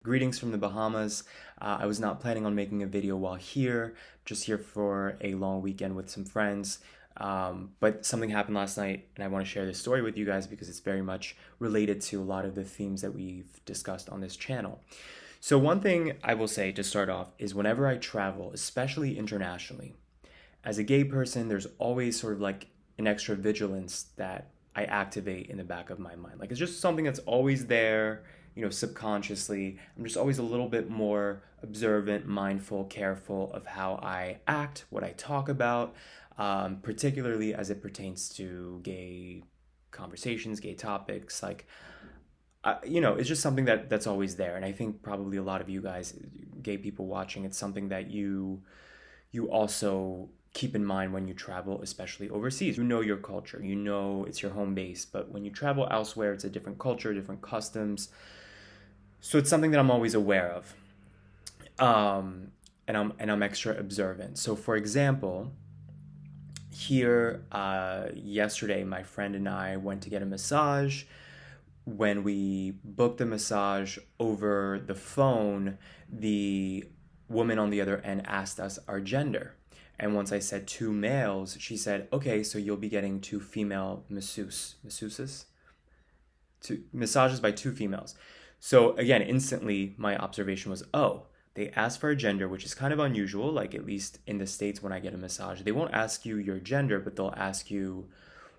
Greetings from the Bahamas. I was not planning on making a video while here, just here for a long weekend with some friends. But something happened last night, and I want to share this story with you guys because it's very much related to a lot of the themes that we've discussed on this channel. So, one thing I will say to start off is whenever I travel, especially internationally, as a gay person, there's always sort of like an extra vigilance that I activate in the back of my mind. Like it's just something that's always there, subconsciously. I'm just always a little bit more observant, mindful, careful of how I act, what I talk about, particularly as it pertains to gay conversations, gay topics. It's just something that's always there. And I think probably a lot of you guys, gay people watching, it's something that you also keep in mind when you travel, especially overseas. You know your culture, you know it's your home base, but when you travel elsewhere, it's a different culture, different customs. So it's something that I'm always aware of, and I'm extra observant. So, for example, here yesterday, my friend and I went to get a massage. When we booked the massage over the phone, the woman on the other end asked us our gender. And once I said two males, she said, okay, so you'll be getting two female masseuses, two massages by two females. So again, instantly my observation was, oh, they asked for a gender, which is kind of unusual. Like at least in the States when I get a massage, they won't ask you your gender, but they'll ask you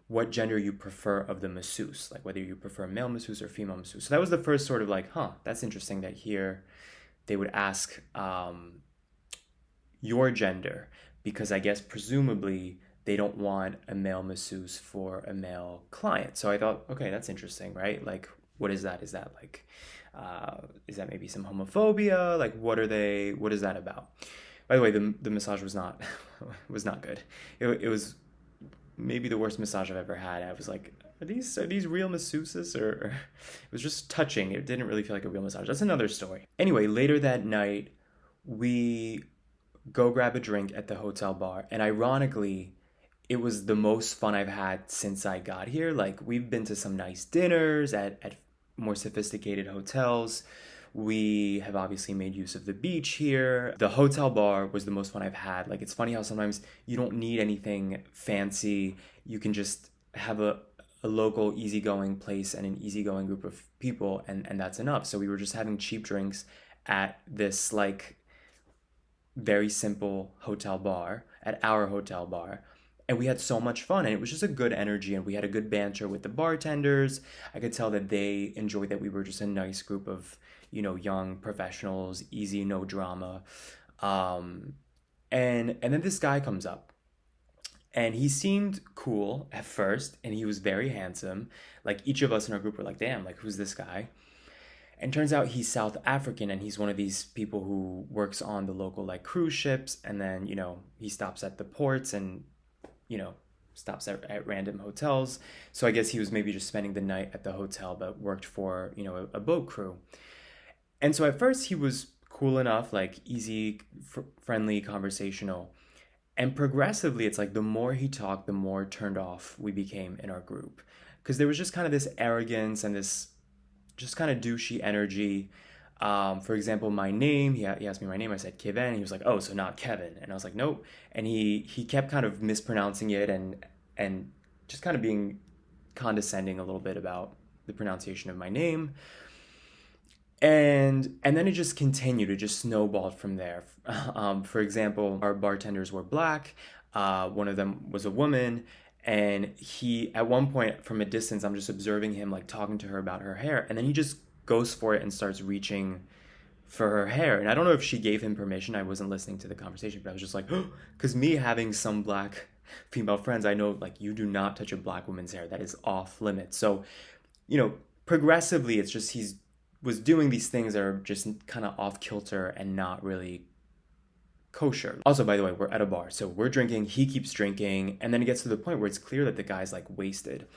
what gender you prefer of the masseuse, like whether you prefer male masseuse or female masseuse. So that was the first sort of like, huh, that's interesting that here they would ask your gender, because I guess presumably they don't want a male masseuse for a male client. So I thought, okay, that's interesting, right? Like, what is that? Is that maybe some homophobia? Like, what is that about? By the way, the massage was not, was not good. It was maybe the worst massage I've ever had. I was like, are these real masseuses or it was just touching. It didn't really feel like a real massage. That's another story. Anyway, later that night, we go grab a drink at the hotel bar, and ironically, it was the most fun I've had since I got here. Like we've been to some nice dinners at more sophisticated hotels. We have obviously made use of the beach here. The hotel bar was the most fun I've had. Like it's funny how sometimes you don't need anything fancy. You can just have a local easygoing place and an easygoing group of people, and that's enough. So we were just having cheap drinks at this like very simple hotel bar, at our hotel bar. And we had so much fun, and it was just a good energy, and we had a good banter with the bartenders. I could tell that they enjoyed that we were just a nice group of, young professionals, easy, no drama. Um, and then this guy comes up, and he seemed cool at first, and he was very handsome. Like each of us in our group were like, damn, like who's this guy? And turns out he's South African, and he's one of these people who works on the local like cruise ships, and then he stops at the ports and you know stops at random hotels. So I guess he was maybe just spending the night at the hotel, but worked for a boat crew. And so at first he was cool enough, like easy, friendly, conversational. And progressively, it's like the more he talked, the more turned off we became in our group, because there was just kind of this arrogance and this just kind of douchey energy. For example, my name, he asked me my name. I said Kevin, and he was like, "Oh, so not Kevin?" And I was like, "Nope." And he kept kind of mispronouncing it and just kind of being condescending a little bit about the pronunciation of my name. And then it just continued. It just snowballed from there. For example, our bartenders were black. One of them was a woman, and he at one point from a distance, I'm just observing him like talking to her about her hair, and then he just goes for it and starts reaching for her hair. And I don't know if she gave him permission. I wasn't listening to the conversation, but I was just like, because me having some black female friends, I know like you do not touch a black woman's hair. That is off limits. So, progressively, it's just he's was doing these things that are just kind of off kilter and not really kosher. Also, by the way, we're at a bar, so we're drinking, he keeps drinking, and then it gets to the point where it's clear that the guy's like wasted.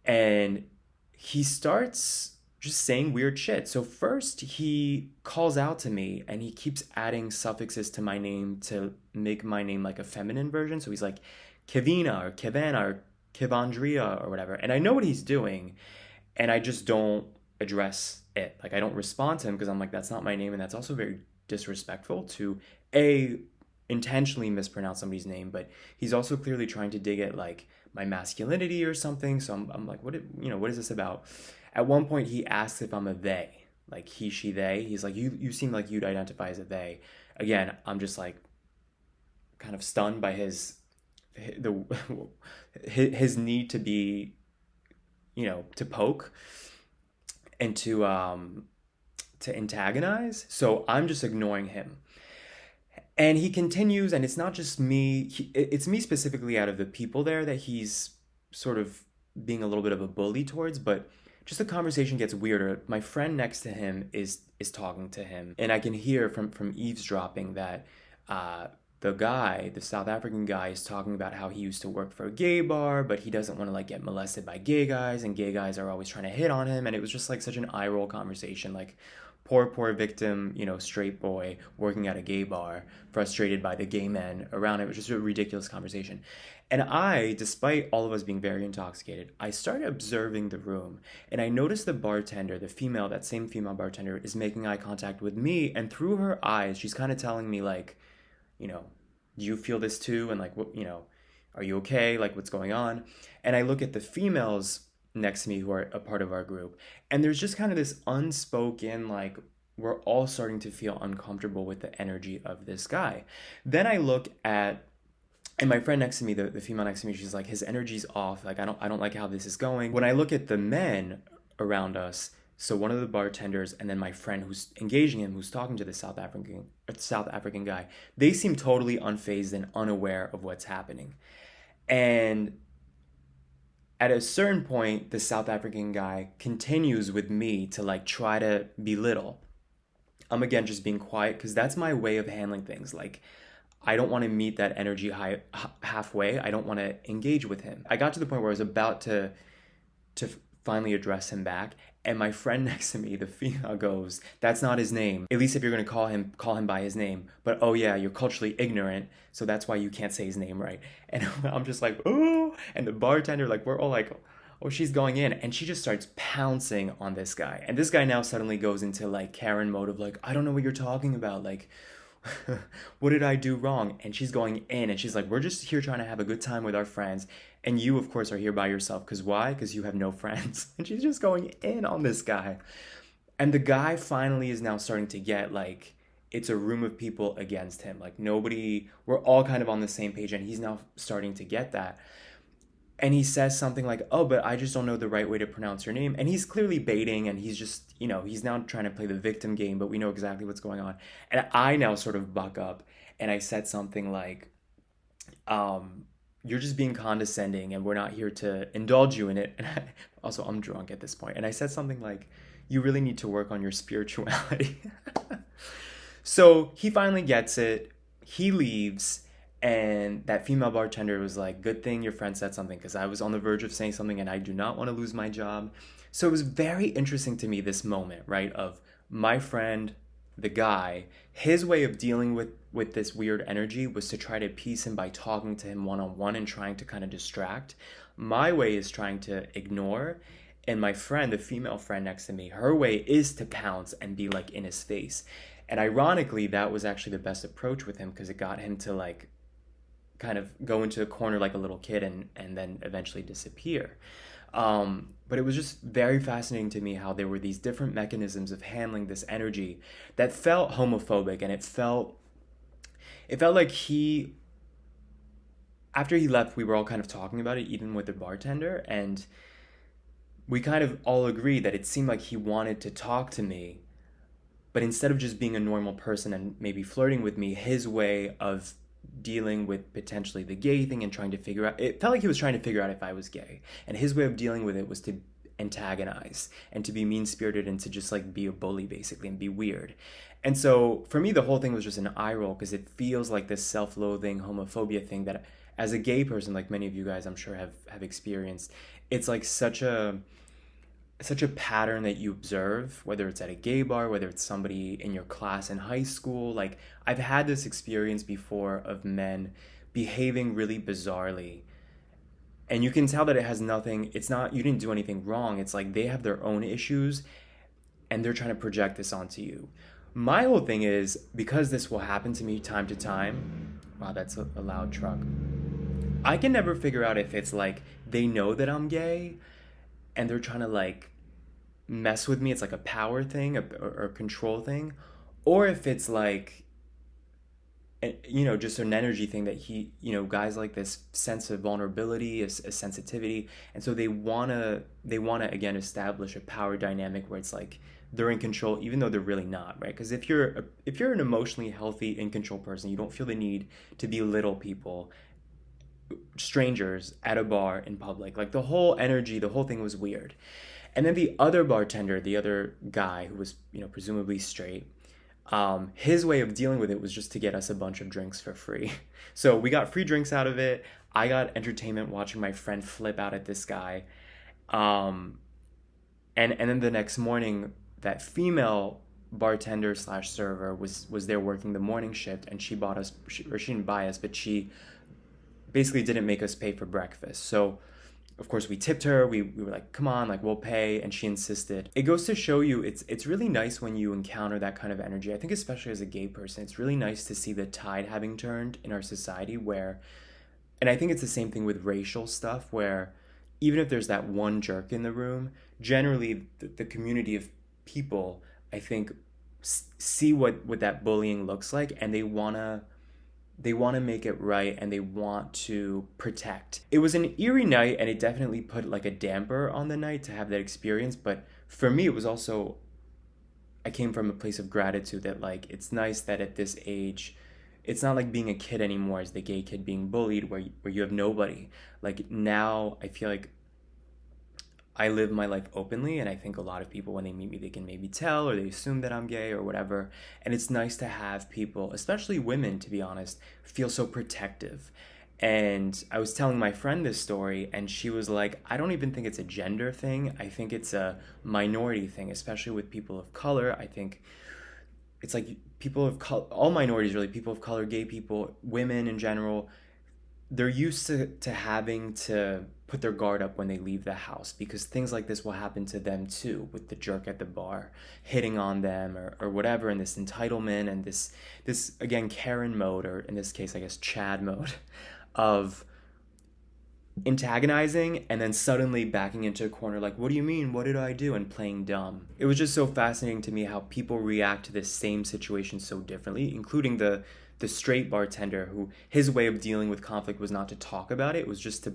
And he starts just saying weird shit. So first he calls out to me and he keeps adding suffixes to my name to make my name like a feminine version. So he's like Kevina or Kevana or Kevandria or whatever. And I know what he's doing, and I address it. Like I don't respond to him because I'm like, that's not my name, and that's also very disrespectful to a intentionally mispronounce somebody's name, but he's also clearly trying to dig at like my masculinity or something. So I'm like, what is this about? At one point, he asks if I'm a they, like he, she, they. He's like, you seem like you'd identify as a they. Again, I'm just like kind of stunned by the his need to be, to poke and to antagonize. So I'm just ignoring him. And he continues, and it's not just me. It's me specifically out of the people there that he's sort of being a little bit of a bully towards. But just the conversation gets weirder. My friend next to him is talking to him, and I can hear from eavesdropping that the South African guy, is talking about how he used to work for a gay bar, but he doesn't want to like get molested by gay guys, and gay guys are always trying to hit on him. And it was just like such an eye roll conversation, like poor victim, straight boy working at a gay bar, frustrated by the gay men around it. It was just a ridiculous conversation. And I, despite all of us being very intoxicated, I started observing the room, and I noticed the bartender, that same female bartender, is making eye contact with me, and through her eyes, she's kind of telling me like, do you feel this too? And like, what, are you okay? Like, what's going on? And I look at the females next to me who are a part of our group, and there's just kind of this unspoken, like, we're all starting to feel uncomfortable with the energy of this guy. Then I look at, and my friend next to me, the female next to me, she's like, his energy's off. Like, I don't like how this is going. When I look at the men around us, so one of the bartenders and then my friend who's engaging him, who's talking to the South African guy, they seem totally unfazed and unaware of what's happening. And at a certain point, the South African guy continues with me to like try to belittle. I'm again just being quiet because that's my way of handling things. Like, I don't want to meet that energy halfway. I don't want to engage with him. I got to the point where I was about to finally address him back, and my friend next to me, the female, goes, "That's not his name. At least if you're going to call him by his name. But oh yeah, you're culturally ignorant, so that's why you can't say his name right." And I'm just like, "Oh!" And the bartender, like, we're all like, "Oh, she's going in," and she just starts pouncing on this guy. And this guy now suddenly goes into like Karen mode of like, "I don't know what you're talking about. Like, what did I do wrong?" And she's going in, and she's like, "We're just here trying to have a good time with our friends. And you, of course, are here by yourself. Because why? Because you have no friends." And she's just going in on this guy. And the guy finally is now starting to get like, it's a room of people against him. Like we're all kind of on the same page. And he's now starting to get that. And he says something like, "Oh, but I just don't know the right way to pronounce your name." And he's clearly baiting, and he's just, he's now trying to play the victim game, but we know exactly what's going on. And I now sort of buck up, and I said something like, "You're just being condescending, and we're not here to indulge you in it." And also, I'm drunk at this point. And I said something like, "You really need to work on your spirituality." So he finally gets it. He leaves. And that female bartender was like, "Good thing your friend said something, because I was on the verge of saying something and I do not want to lose my job." So it was very interesting to me, this moment, right, of my friend, the guy, his way of dealing with this weird energy was to try to appease him by talking to him one-on-one and trying to kind of distract. My way is trying to ignore. And my friend, the female friend next to me, her way is to pounce and be like in his face. And ironically, that was actually the best approach with him, because it got him to like kind of go into a corner like a little kid and then eventually disappear. But it was just very fascinating to me how there were these different mechanisms of handling this energy that felt homophobic, and it felt like after he left, we were all kind of talking about it, even with the bartender, and we kind of all agreed that it seemed like he wanted to talk to me, but instead of just being a normal person and maybe flirting with me, his way of dealing with potentially the gay thing and trying to figure out, it felt like he was trying to figure out if I was gay, and his way of dealing with it was to antagonize and to be mean-spirited and to just like be a bully basically and be weird. And so for me, the whole thing was just an eye roll, because it feels like this self-loathing homophobia thing that, as a gay person, like many of you guys I'm sure have experienced, it's like such a pattern that you observe, whether it's at a gay bar, whether it's somebody in your class in high school. Like, I've had this experience before of men behaving really bizarrely, and you can tell that it has nothing, it's not, you didn't do anything wrong. It's like they have their own issues, and they're trying to project this onto you. My whole thing is, because this will happen to me time to time. Wow, that's a loud truck. I can never figure out if it's like they know that I'm gay and they're trying to like mess with me. It's like a power thing, or a control thing, or if it's like, just an energy thing that guys like this sense of vulnerability, a sensitivity, and so they wanna again establish a power dynamic where it's like they're in control even though they're really not, right? Because if you're an emotionally healthy, in control person, you don't feel the need to belittle people, strangers at a bar in public. Like the whole energy, the whole thing was weird. And then the other bartender, the other guy who was, presumably straight, his way of dealing with it was just to get us a bunch of drinks for free. So we got free drinks out of it. I got entertainment watching my friend flip out at this guy. Um, and then the next morning, that female bartender slash server was there working the morning shift, and she bought us, or she didn't buy us, but she basically didn't make us pay for breakfast. So of course we tipped her. We were like, come on, like we'll pay, and she insisted. It goes to show you, it's really nice when you encounter that kind of energy. I think especially as a gay person, it's really nice to see the tide having turned in our society where, and I think it's the same thing with racial stuff, where even if there's that one jerk in the room, generally the community of people, I think, see what that bullying looks like, and they want to make it right, and they want to protect. It was an eerie night, and it definitely put like a damper on the night to have that experience. But for me, it was also, I came from a place of gratitude that like it's nice that at this age, it's not like being a kid anymore as the gay kid being bullied where you have nobody. Like now, I feel like I live my life openly, and I think a lot of people, when they meet me, they can maybe tell, or they assume that I'm gay or whatever. And it's nice to have people, especially women, to be honest, feel so protective. And I was telling my friend this story, and she was like, I don't even think it's a gender thing. I think it's a minority thing, especially with people of color. I think it's like people of color, all minorities really, people of color, gay people, women in general, they're used to having to put their guard up when they leave the house, because things like this will happen to them too, with the jerk at the bar hitting on them, or whatever, and this entitlement, and this again Karen mode, or in this case I guess Chad mode, of antagonizing and then suddenly backing into a corner like, what do you mean, what did I do, and playing dumb. It was just so fascinating to me how people react to this same situation so differently, including the straight bartender, who his way of dealing with conflict was not to talk about it. It was just to,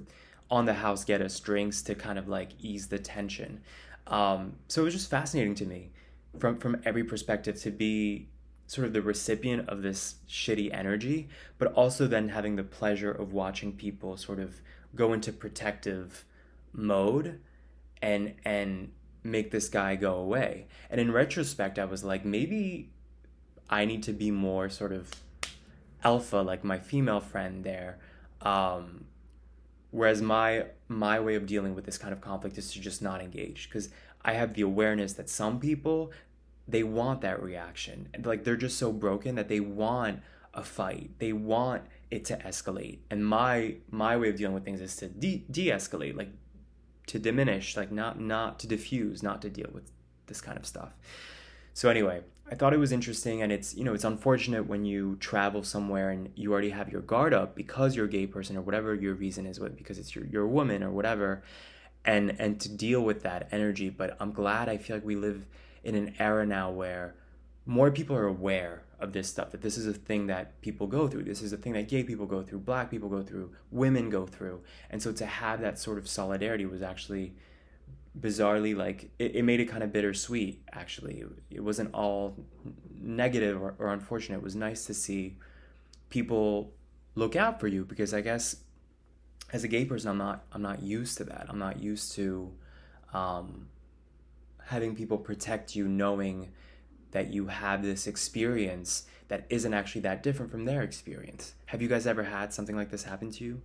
on the house, get us drinks to kind of like ease the tension. So it was just fascinating to me from every perspective to be sort of the recipient of this shitty energy, but also then having the pleasure of watching people sort of go into protective mode and make this guy go away. And in retrospect, I was like, maybe I need to be more sort of alpha, like my female friend there. Whereas my way of dealing with this kind of conflict is to just not engage, because I have the awareness that some people, they want that reaction, and like they're just so broken that they want a fight, they want it to escalate. And my way of dealing with things is to de-escalate, like to diminish, like not to diffuse, not to deal with this kind of stuff. So anyway, I thought it was interesting, and it's unfortunate when you travel somewhere and you already have your guard up because you're a gay person, or whatever your reason is, because it's you're a woman or whatever, and to deal with that energy. But I'm glad, I feel like we live in an era now where more people are aware of this stuff, that this is a thing that people go through. This is a thing that gay people go through, black people go through, women go through. And so to have that sort of solidarity was actually bizarrely, like it made it kind of bittersweet. Actually, it wasn't all negative or unfortunate. It was nice to see people look out for you, because I guess as a gay person, I'm not used to that. I'm not used to having people protect you, knowing that you have this experience that isn't actually that different from their experience. Have you guys ever had something like this happen to you?